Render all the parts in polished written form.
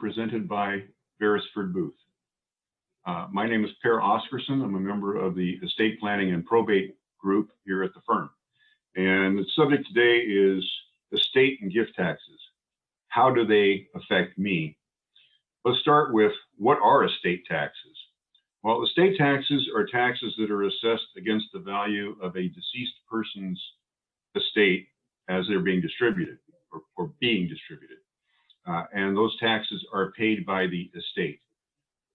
represented by Beresford Booth. My name is Per Oscarsson. I'm a member of the Estate Planning and Probate group here at the firm. And the subject today is estate and gift taxes. How do they affect me? Let's start with, what are estate taxes? Well, estate taxes are taxes that are assessed against the value of a deceased person's estate as they're being distributed or being distributed. And those taxes are paid by the estate.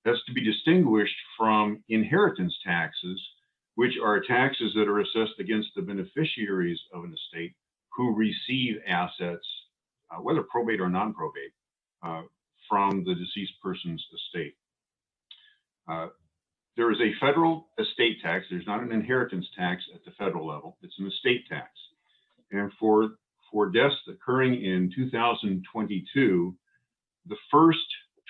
That's to be distinguished from inheritance taxes, which are taxes that are assessed against the beneficiaries of an estate who receive assets, whether probate or non-probate, from the deceased person's estate. There is a federal estate tax. There's not an inheritance tax at the federal level. It's an estate tax. And for deaths occurring in 2022, the first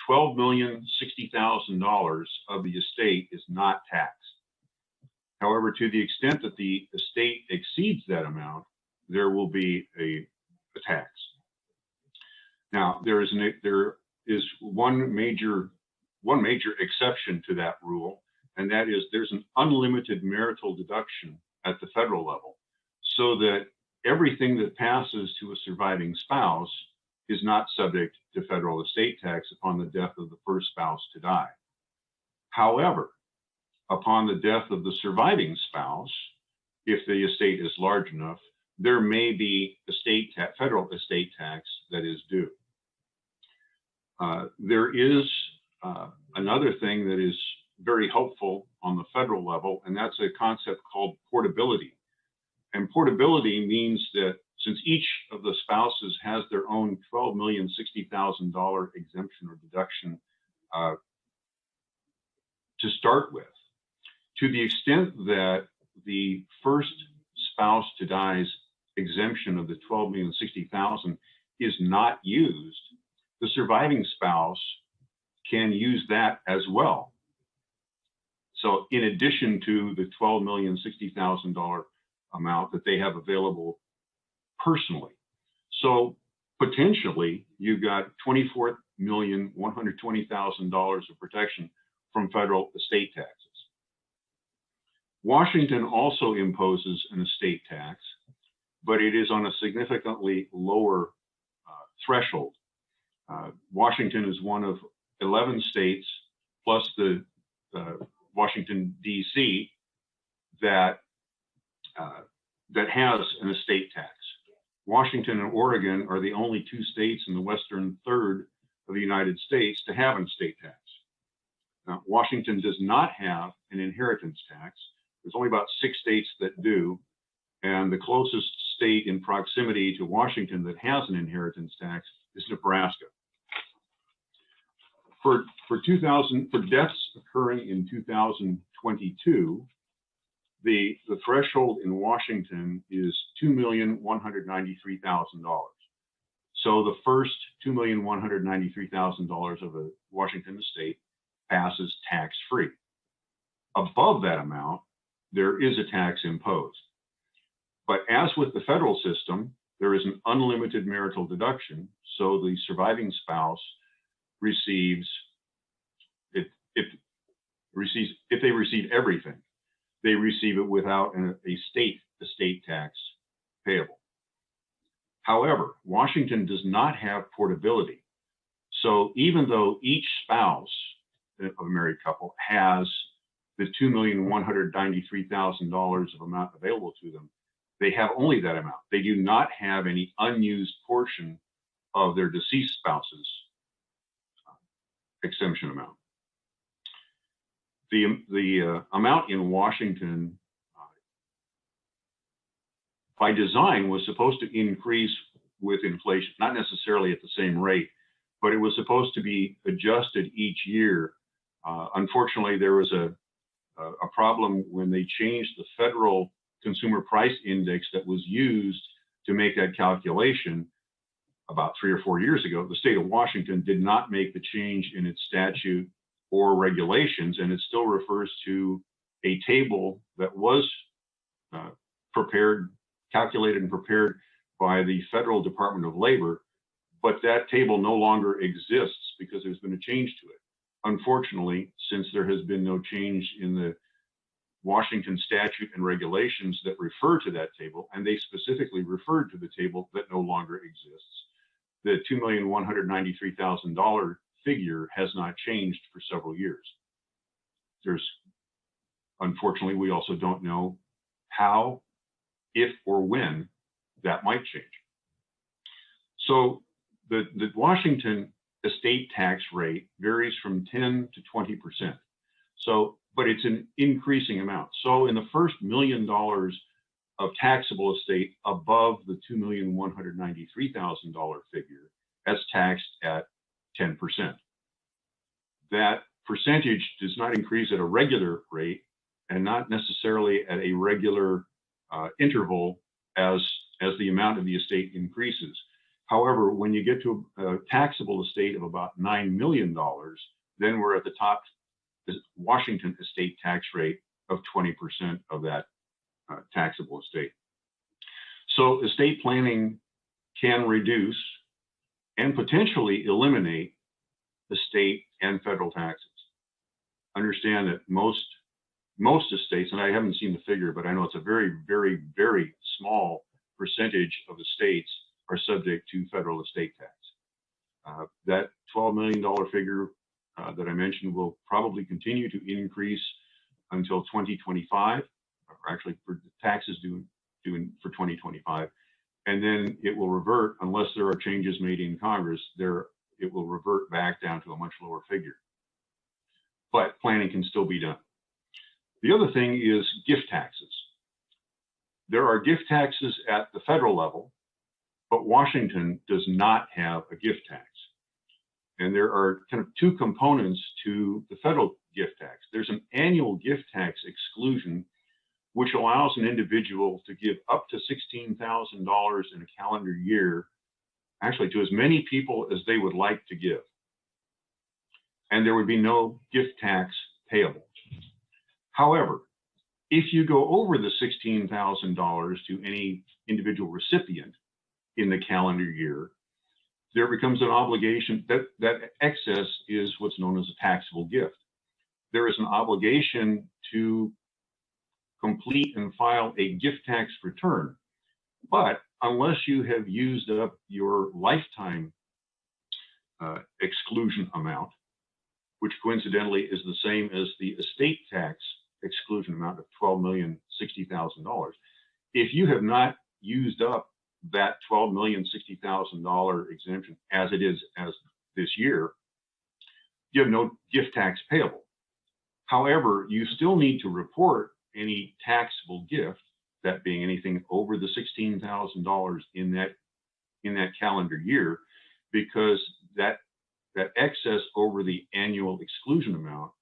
$12,060,000 of the estate is not taxed. However, to the extent that the estate exceeds that amount, there will be a tax. Now, there is one major exception to that rule, and that is there's an unlimited marital deduction at the federal level, so that everything that passes to a surviving spouse is not subject to federal estate tax upon the death of the first spouse to die. However, upon the death of the surviving spouse, if the estate is large enough, there may be federal estate tax that is due. There is another thing that is very helpful on the federal level, and that's a concept called portability. And portability means that since each of the spouses has their own $12,060,000 exemption or deduction to start with, to the extent that the first spouse to die's exemption of the $12,060,000 is not used, the surviving spouse can use that as well. So in addition to the $12,060,000 amount that they have available personally. So potentially you've got $24,120,000 of protection from federal estate taxes. Washington also imposes an estate tax, but it is on a significantly lower threshold. Washington is one of 11 states plus the Washington, D.C. that has an estate tax. Washington and Oregon are the only two states in the western third of the United States to have an estate tax. Now, Washington does not have an inheritance tax. There's only about 6 states that do, and the closest state in proximity to Washington that has an inheritance tax is Nebraska. For deaths occurring in 2022, the threshold in Washington is $2,193,000. So the first $2,193,000 of a Washington estate passes tax-free. Above that amount, there is a tax imposed. But as with the federal system, there is an unlimited marital deduction, so the surviving spouse receives, if they receive everything, they receive it without a state estate tax payable. However, Washington does not have portability. So even though each spouse of a married couple has the $2,193,000 of amount available to them, they have only that amount. They do not have any unused portion of their deceased spouse's exemption amount. The amount in Washington, by design, was supposed to increase with inflation, not necessarily at the same rate, but it was supposed to be adjusted each year. Unfortunately, there was a problem when they changed the federal consumer price index that was used to make that calculation about 3 or 4 years ago. The state of Washington did not make the change in its statute or regulations, and it still refers to a table that was calculated and prepared by the Federal Department of Labor, but that table no longer exists because there's been a change to it. Unfortunately, since there has been no change in the Washington statute and regulations that refer to that table, and they specifically referred to the table that no longer exists, the $2,193,000 figure has not changed for several years. Unfortunately, we also don't know how, if, or when that might change. So the Washington estate tax rate varies from 10 to 20%. So, but it's an increasing amount. So in the first $1 million of taxable estate above the $2,193,000 figure, that's taxed at 10%. That percentage does not increase at a regular rate and not necessarily at a regular interval as the amount of the estate increases. However, when you get to a taxable estate of about $9 million, then we're at the top Washington estate tax rate of 20% of that taxable estate. So estate planning can reduce and potentially eliminate the state and federal taxes. Understand that most estates, and I haven't seen the figure, but I know it's a very, very, very small percentage of estates are subject to federal estate tax. That $12 million figure that I mentioned will probably continue to increase until 2025, or actually for the taxes due for 2025. And then it will revert, unless there are changes made in Congress, it will revert back down to a much lower figure. But planning can still be done. The other thing is gift taxes. There are gift taxes at the federal level, but Washington does not have a gift tax. And there are kind of two components to the federal gift tax. There's an annual gift tax exclusion, which allows an individual to give up to $16,000 in a calendar year, actually to as many people as they would like to give. And there would be no gift tax payable. However, if you go over the $16,000 to any individual recipient in the calendar year, there becomes an obligation that excess is what's known as a taxable gift. There is an obligation to complete and file a gift tax return. But unless you have used up your lifetime exclusion amount, which coincidentally is the same as the estate tax exclusion amount of $12,060,000, if you have not used up that $12,060,000 exemption as it is as this year, you have no gift tax payable. However, you still need to report any taxable gift, that being anything over the $16,000 in that calendar year, because that excess over the annual exclusion amount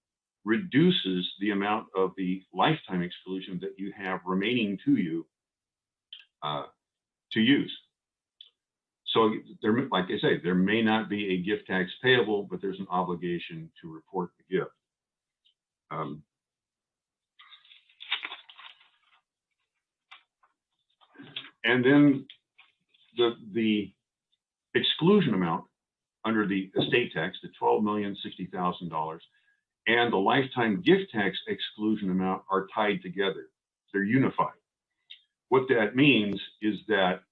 reduces the amount of the lifetime exclusion that you have remaining to you to use. So there, like I say, there may not be a gift tax payable, but there's an obligation to report the gift. And then the exclusion amount under the estate tax, the $12,060,000, and the lifetime gift tax exclusion amount are tied together. They're unified. What that means is that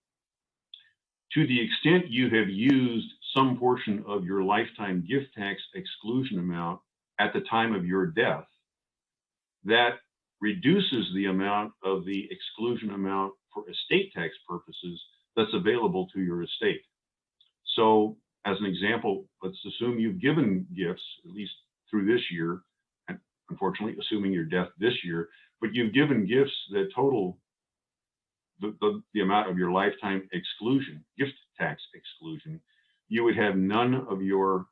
to the extent you have used some portion of your lifetime gift tax exclusion amount at the time of your death, that reduces the amount of the exclusion amount for estate tax purposes that's available to your estate. So as an example, let's assume you've given gifts, at least through this year, and unfortunately assuming your death this year, but you've given gifts that total the amount of your lifetime exclusion, gift tax exclusion, you would have none of your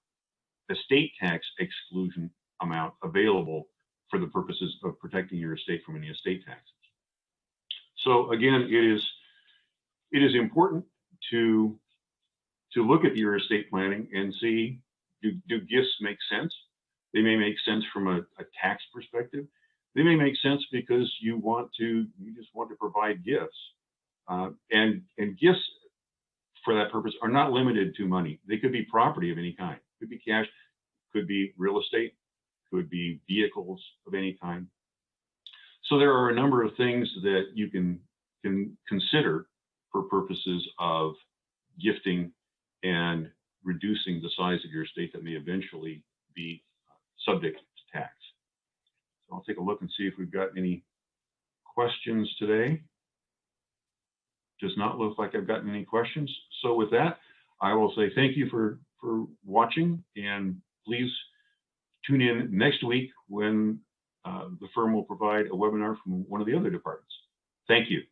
estate tax exclusion amount available for the purposes of protecting your estate from any estate taxes. So again, it is important to look at your estate planning and see, do gifts make sense? They may make sense from a tax perspective. They may make sense because you just want to provide gifts. And gifts for that purpose are not limited to money. They could be property of any kind. could be cash, could be real estate, could be vehicles of any kind. So there are a number of things that you can consider for purposes of gifting and reducing the size of your estate that may eventually be subject to tax. So I'll take a look and see if we've got any questions today. Does not look like I've gotten any questions. So with that, I will say thank you for watching, and please tune in next week when the firm will provide a webinar from one of the other departments. Thank you.